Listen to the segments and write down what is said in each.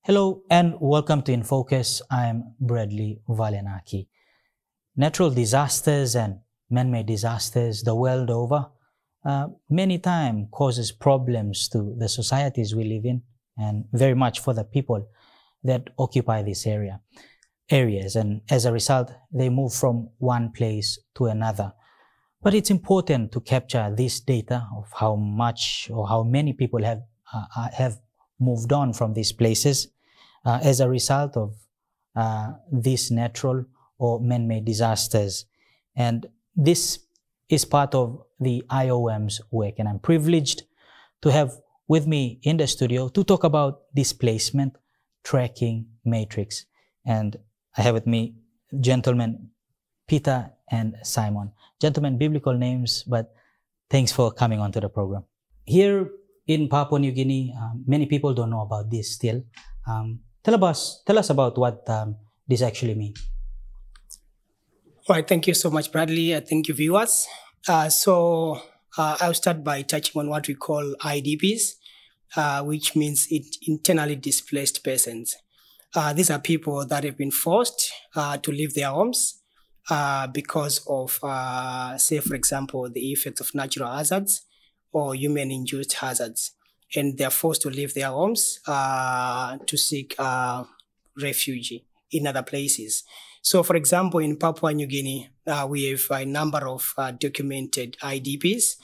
Hello and welcome to Infocus. I'm Bradley Valenaki. Natural disasters and man-made disasters the world over many times causes problems to the societies we live in and very much for the people that occupy this areas. And as a result, they move from one place to another. But it's important to capture this data of how much or how many people have moved on from these places as a result of these natural or man-made disasters. And this is part of the IOM's work. And I'm privileged to have with me in the studio to talk about Displacement Tracking Matrix. And I have with me gentlemen Peter and Simon. Gentlemen, biblical names, but thanks for coming onto the program. Here in Papua New Guinea, many people don't know about this still. Tell us about what this actually means. All right, thank you so much, Bradley. Thank you, viewers. I'll start by touching on what we call IDPs, which means internally displaced persons. These are people that have been forced to leave their homes because of, say, for example, the effects of natural hazards or human-induced hazards. And they're forced to leave their homes to seek refuge in other places. So, for example, in Papua New Guinea, we have a number of documented IDPs.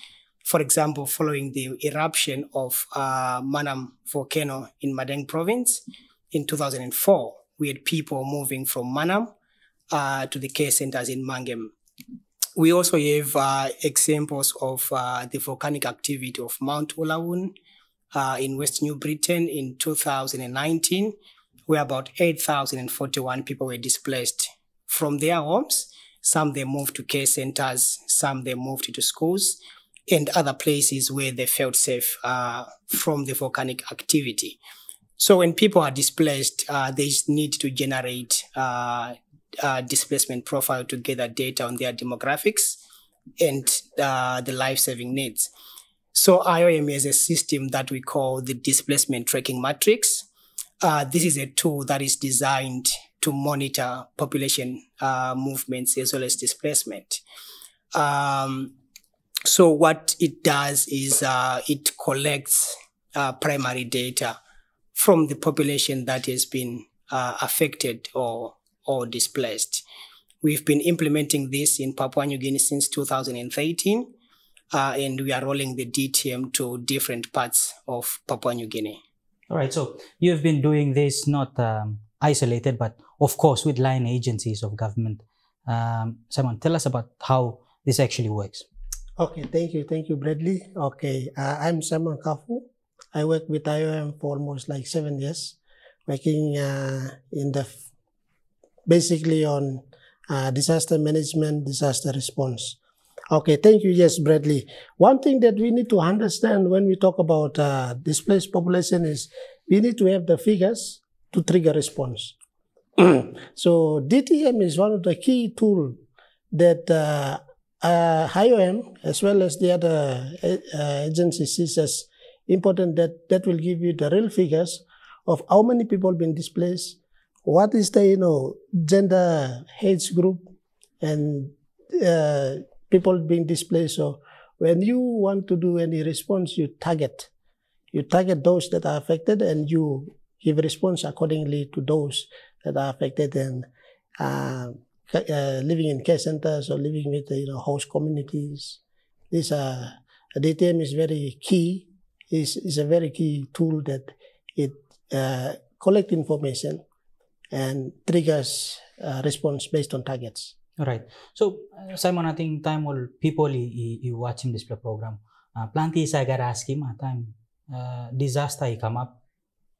For example, following the eruption of Manam volcano in Madang province in 2004, we had people moving from Manam to the care centers in Mangem. We also have examples of the volcanic activity of Mount Ulawun in West New Britain in 2019, where about 8,041 people were displaced from their homes. Some they moved to care centers, some they moved to schools, and other places where they felt safe from the volcanic activity. So when people are displaced, they need to generate displacement profile to gather data on their demographics and the life-saving needs. So IOM is a system that we call the Displacement Tracking Matrix. This is a tool that is designed to monitor population movements as well as displacement. So what it does is it collects primary data from the population that has been affected or displaced. We've been implementing this in Papua New Guinea since 2013. And we are rolling the DTM to different parts of Papua New Guinea. All right, so you've been doing this not isolated, but of course with line agencies of government. Simon, tell us about how this actually works. Okay, thank you, Bradley. Okay, I'm Simon Kafu. I work with IOM for almost like 7 years, working basically on disaster management, disaster response. Okay, thank you. Yes, Bradley. One thing that we need to understand when we talk about displaced population is we need to have the figures to trigger response. So DTM is one of the key tools that IOM as well as the other agencies sees as important, that will give you the real figures of how many people been displaced, what is the gender, age group, and people being displaced. So when you want to do any response, you target those that are affected and you give response accordingly to those that are affected and living in care centers or living with host communities. This DTM is very key. Is a very key tool that it collects information and triggers response based on targets. All right. So, Simon, I think time all people you watching this program, plenty I got ask him time disaster he come up,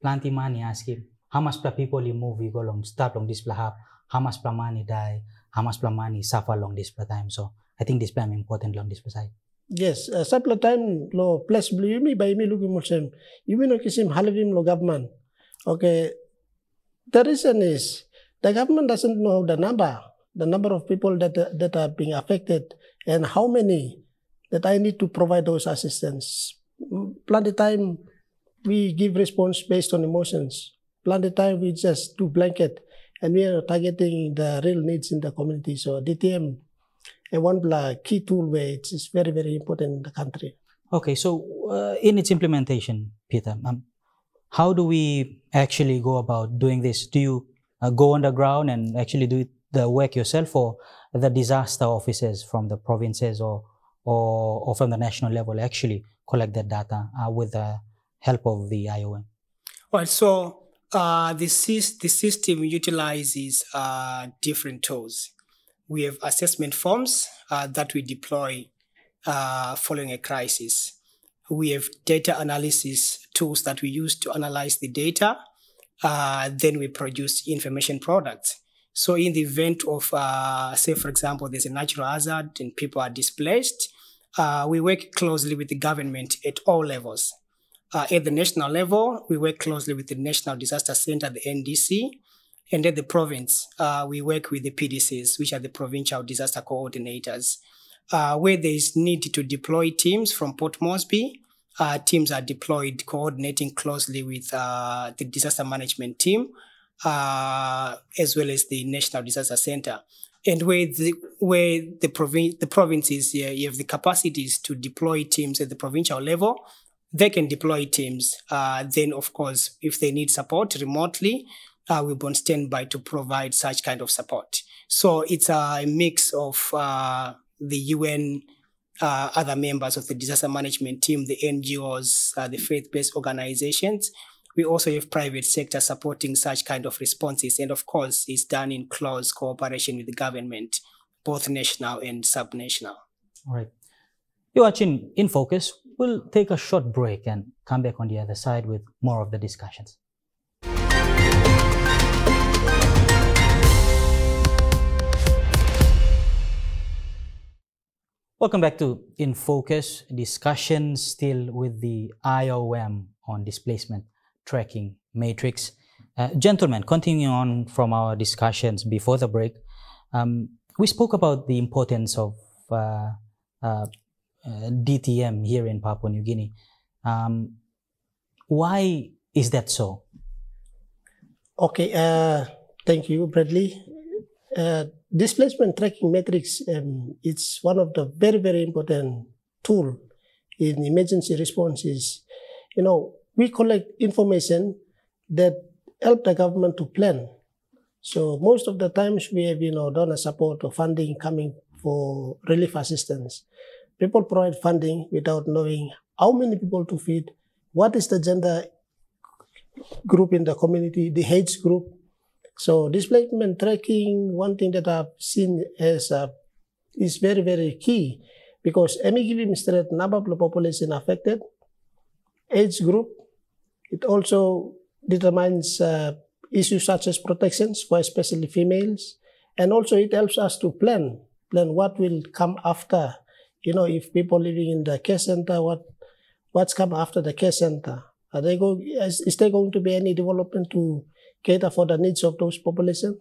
plenty money ask him how much people you move you go long start long display how much money die, how much money suffer long display time. So I think this plan important long display side. Yes, supply time lo plus blue you me by me looking more same. You mean okay same halvim lo government. Okay, the reason is the government doesn't know the number of people that are being affected and how many that I need to provide those assistance. Plenty time we give response based on emotions. Plenty of time we just do blanket, and we are targeting the real needs in the community. So DTM and one key tool where it is very, very important in the country. Okay, so in its implementation, Peter, how do we actually go about doing this? Do you go on the ground and actually do the work yourself, or the disaster officers from the provinces or from the national level actually collect that data with the help of the IOM? Well, so the system utilizes different tools. We have assessment forms that we deploy following a crisis. We have data analysis tools that we use to analyze the data. Then we produce information products. So in the event of, say, for example, there's a natural hazard and people are displaced, we work closely with the government at all levels. At the national level, we work closely with the National Disaster Center, the NDC, and at the province, we work with the PDCs, which are the Provincial Disaster Coordinators. Where there is need to deploy teams from Port Moresby, teams are deployed coordinating closely with the disaster management team, as well as the National Disaster Center. And where the provinces, you have the capacities to deploy teams at the provincial level, they can deploy teams. Then, of course, if they need support remotely, we'll be on standby to provide such kind of support. So it's a mix of the UN, other members of the disaster management team, the NGOs, the faith-based organizations. We also have private sector supporting such kind of responses. And of course, it's done in close cooperation with the government, both national and sub-national. All right. You're watching Infocus. We'll take a short break and come back on the other side with more of the discussions. Welcome back to Infocus, discussion still with the IOM on Displacement Tracking Matrix. Gentlemen, continuing on from our discussions before the break, we spoke about the importance of DTM here in Papua New Guinea. Why is that so? Okay, thank you, Bradley. Displacement Tracking Matrix, it's one of the very, very important tool in emergency responses. You know, we collect information that help the government to plan. So most of the times we have, done a support or funding coming for relief assistance. People provide funding without knowing how many people to feed, what is the gender group in the community, the age group. So displacement tracking, one thing that I've seen as is very, very key, because any given state number of the population affected, age group, it also determines issues such as protections for especially females, and also it helps us to plan what will come after. If people living in the care center, what's come after the care center? Is there going to be any development to cater for the needs of those population?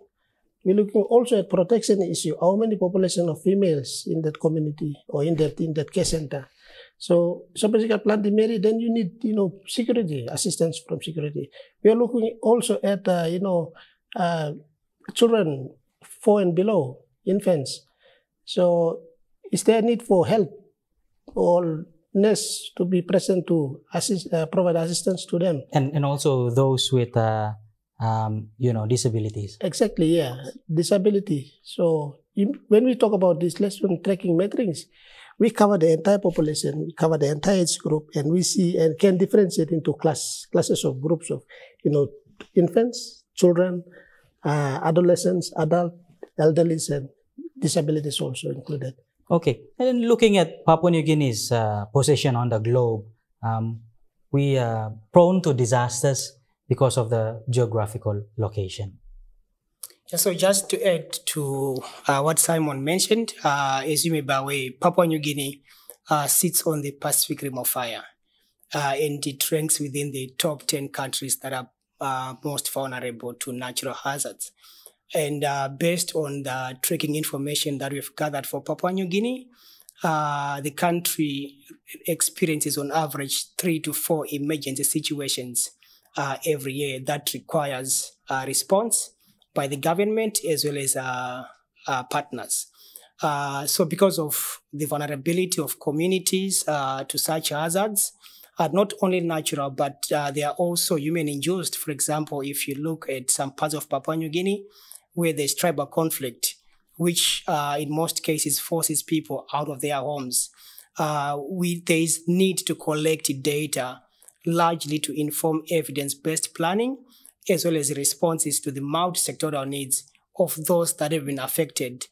We're looking also at protection issue. How many population of females in that community or in that care center? So basically, plant marry, then you need security assistance from security. We are looking also at children 4 and below, infants. So is there a need for help or nurse to be present to provide assistance to them? And also those with disabilities. Exactly, yeah, disability. So when we talk about displacement tracking matrix, we cover the entire population, we cover the entire age group, and we see and can differentiate into classes of groups of, infants, children, adolescents, adult, elderly, and disabilities also included. Okay, and looking at Papua New Guinea's position on the globe, we are prone to disasters because of the geographical location. So just to add to what Simon mentioned, as you may be aware, Papua New Guinea sits on the Pacific Rim of Fire, and it ranks within the top 10 countries that are most vulnerable to natural hazards. And based on the tracking information that we've gathered for Papua New Guinea, the country experiences on average 3 to 4 emergency situations every year that requires a response by the government as well as partners. So because of the vulnerability of communities to such hazards, not only natural, but they are also human-induced. For example, if you look at some parts of Papua New Guinea, where there's tribal conflict, which in most cases forces people out of their homes, there is need to collect data largely to inform evidence-based planning, as well as responses to the multi-sectoral needs of those that have been affected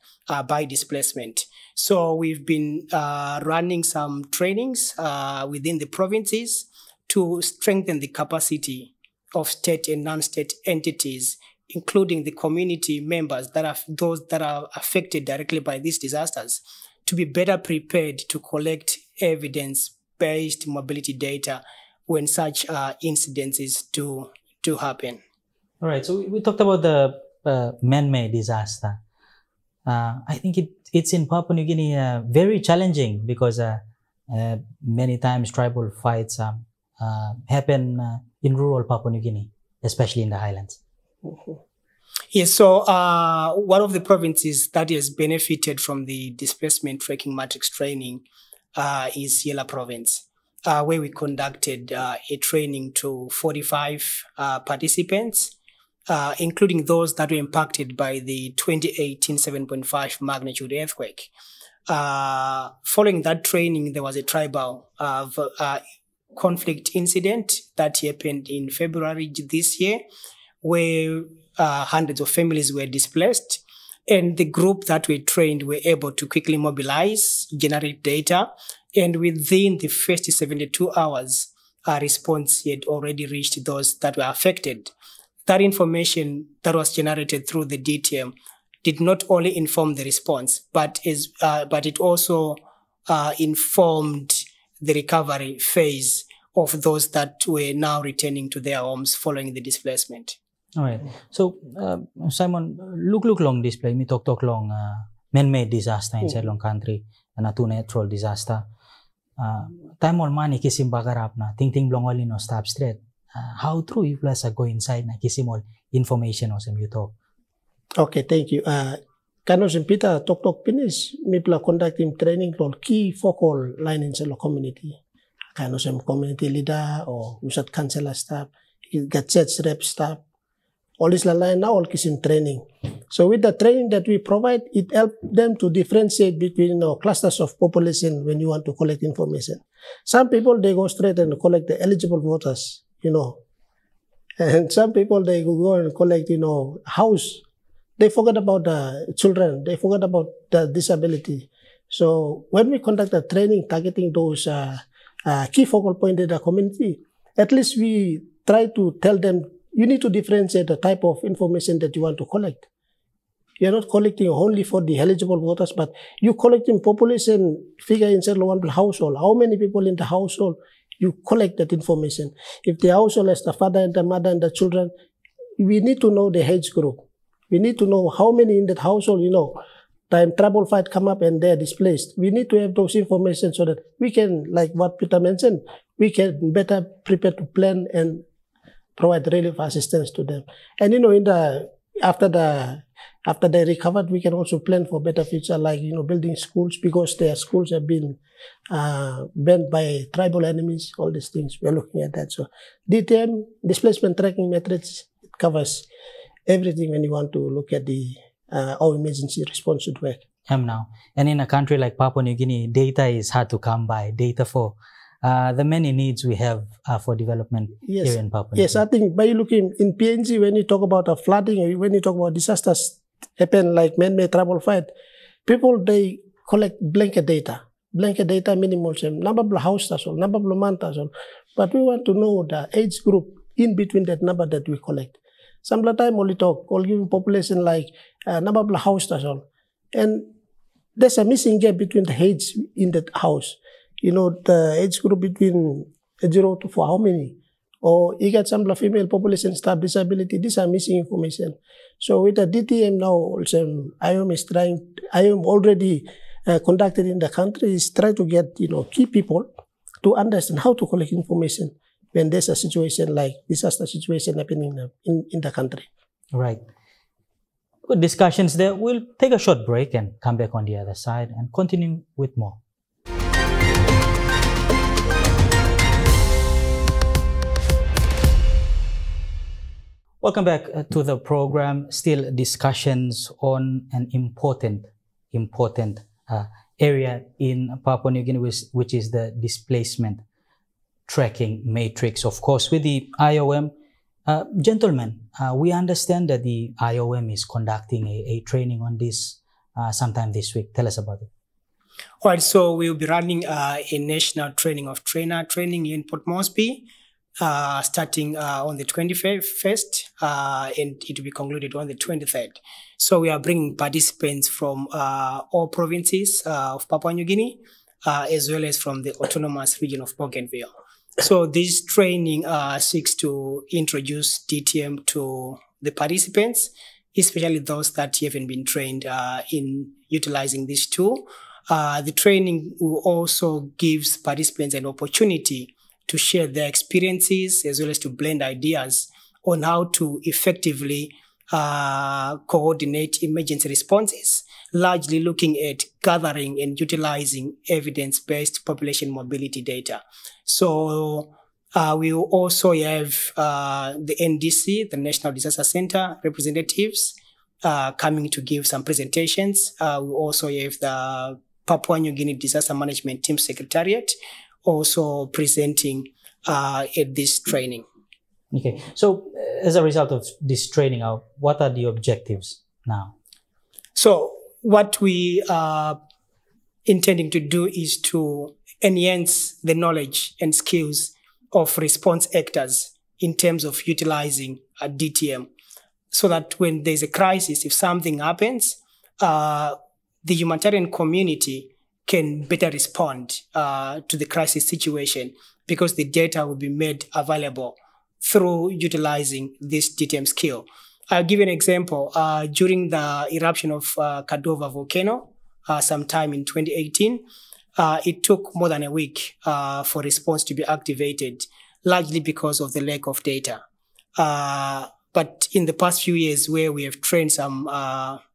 by displacement. So we've been running some trainings within the provinces to strengthen the capacity of state and non-state entities, including the community members those that are affected directly by these disasters, to be better prepared to collect evidence-based mobility data when such incidences do happen. All right, so we talked about the man-made disaster. I think it's in Papua New Guinea very challenging because many times tribal fights happen in rural Papua New Guinea, especially in the highlands. Yes, so one of the provinces that has benefited from the displacement tracking matrix training is Yela province, where we conducted a training to 45 participants, including those that were impacted by the 2018 7.5 magnitude earthquake. Following that training, there was a tribal conflict incident that happened in February this year, where hundreds of families were displaced, and the group that were trained were able to quickly mobilize, generate data, and within the first 72 hours, a response had already reached those that were affected. That information that was generated through the DTM did not only inform the response, but it also informed the recovery phase of those that were now returning to their homes following the displacement. All right. So, Simon, look long display. Me talk long man-made disaster inside long country and a natural disaster. Time all money kisim bagarap na ting blong all no stop straight. How true you plus go inside na kisim all information osem you talk. Okay, thank you. Kanos Peter talk finish. Me pla conducting training on key focal line in the community. Kanos community leader or usat councillor staff, get church rep staff. All this line now all kisim training. So with the training that we provide, it helps them to differentiate between clusters of population when you want to collect information. Some people, they go straight and collect the eligible voters, And some people, they go and collect, house. They forget about the children. They forget about the disability. So when we conduct a training targeting those key focal points in the community, at least we try to tell them, you need to differentiate the type of information that you want to collect. You're not collecting only for the eligible voters, but you're collecting population figure inside one household. How many people in the household, you collect that information. If the household has the father and the mother and the children, we need to know the age group. We need to know how many in that household, time trouble fight come up and they're displaced. We need to have those information so that we can, like what Peter mentioned, we can better prepare to plan and provide relief assistance to them. And after they recovered, we can also plan for better future, like building schools, because their schools have been banned by tribal enemies. All these things we're looking at that. So DTM, Displacement Tracking Matrix, it covers everything when you want to look at the how emergency response should work. Now, and in a country like Papua New Guinea, data is hard to come by. Data for the many needs we have for development here in Papua New Guinea. Yes, I think by looking in PNG, when you talk about flooding, or when you talk about disasters happen like man-made trouble fight, people, they collect blanket data. Blanket data minimal, number of houses, number of months, but we want to know the age group in between that number that we collect. Some time only talk, all giving population like number of houses, and there's a missing gap between the age in that house. The age group between 0 to 4, how many? Or you get some female population staff disability, these are missing information. So with the DTM now, also, IOM already conducted in the country is try to get, key people to understand how to collect information. when there's a situation like disaster situation happening in the country. Right. Good discussions there. We'll take a short break and come back on the other side and continue with more. Welcome back to the program. Still discussions on an important area in Papua New Guinea, which is the Displacement Tracking Matrix, of course, with the IOM. Gentlemen, we understand that the IOM is conducting a training on this sometime this week. Tell us about it. All right, so we'll be running a national training of training in Port Moresby, starting on the 21st, and it will be concluded on the 23rd. So we are bringing participants from all provinces of Papua New Guinea, as well as from the autonomous region of Bougainville. So this training seeks to introduce DTM to the participants, especially those that haven't been trained in utilizing this tool. The training will also give participants an opportunity to share their experiences as well as to blend ideas on how to effectively coordinate emergency responses, largely looking at gathering and utilizing evidence-based population mobility data. So we will also have the NDC, the National Disaster Center representatives, coming to give some presentations. We also have the Papua New Guinea Disaster Management Team Secretariat also presenting at this training. Okay, so as a result of this training, what are the objectives now? So what we are intending to do is to enhance the knowledge and skills of response actors in terms of utilizing a DTM, so that when there's a crisis, if something happens, the humanitarian community can better respond to the crisis situation, because the data will be made available through utilizing this DTM skill. I'll give you an example. During the eruption of Cordova volcano, sometime in 2018, it took more than a week for response to be activated, largely because of the lack of data. But in the past few years, where we have trained some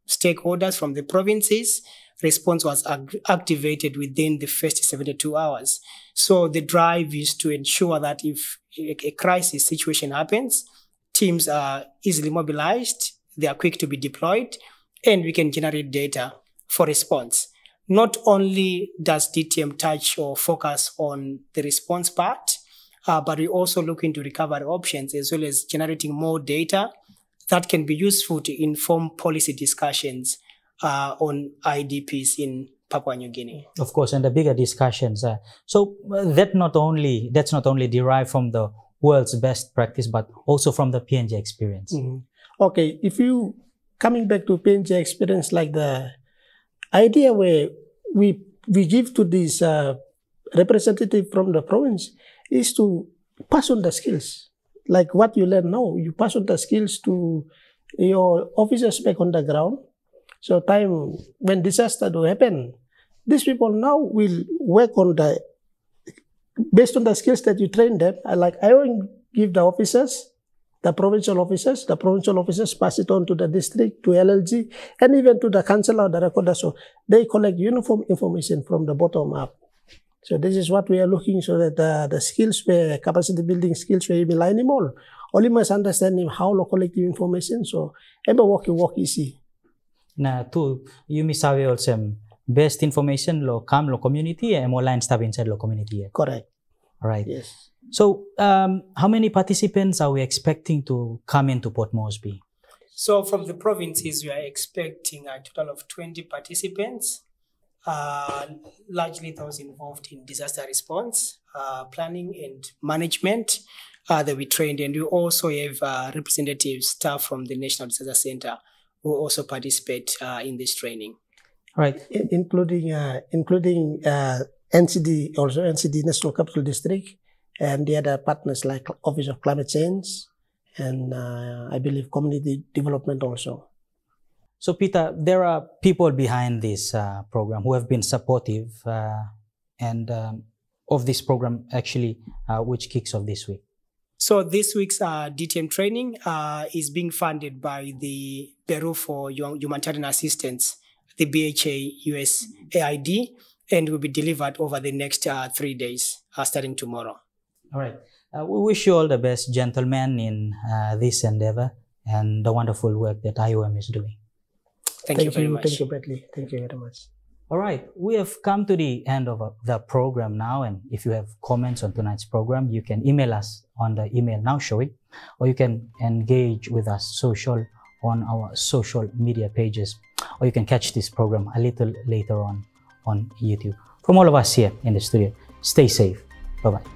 stakeholders from the provinces, response was activated within the first 72 hours. So the drive is to ensure that if a crisis situation happens, teams are easily mobilized, they are quick to be deployed, and we can generate data for response. Not only does DTM touch or focus on the response part, but we also look into recovery options, as well as generating more data that can be useful to inform policy discussions on IDPs in Papua New Guinea. Of course, and the bigger discussions. That's not only derived from the world's best practice, but also from the PNG experience. Mm-hmm. Okay, if you coming back to PNG experience, like the idea where we give to this representative from the province is to pass on the skills. Like what you learn now, you pass on the skills to your officers back on the ground. So time when disaster do happen, these people now will work on the, based on the skills that you train them. I will give the officers, the provincial officers pass it on to the district, to LLG, and even to the councillor, the recorder. So they collect uniform information from the bottom up. So this is what we are looking, so that the skills where capacity building skills where you will line them all. Only must understand how to collect the information. So every work easy. Na tu you misawi also best information lo come lo community and more line stuff inside lo community. Correct. Right. Yes. So how many participants are we expecting to come into Port Moresby? So from the provinces, we are expecting a total of 20 participants, largely those involved in disaster response, planning and management that we trained. And we also have representative staff from the National Disaster Center who also participate in this training. Right. Including NCD, also NCD National Capital District, and the other partners like Office of Climate Change, and I believe community development also. So Peter, there are people behind this program who have been supportive and of this program actually, which kicks off this week. So this week's DTM training is being funded by the Bureau for Humanitarian Assistance, the BHA USAID, and will be delivered over the next 3 days, starting tomorrow. All right. We wish you all the best, gentlemen, in this endeavor and the wonderful work that IOM is doing. Thank you very much. Thank you, Bradley. Thank you very much. All right, we have come to the end of the program now, and if you have comments on tonight's program, you can email us on the email now showing, or you can engage with us on our social media pages, or you can catch this program a little later on YouTube. From all of us here in the studio, stay safe. Bye-bye.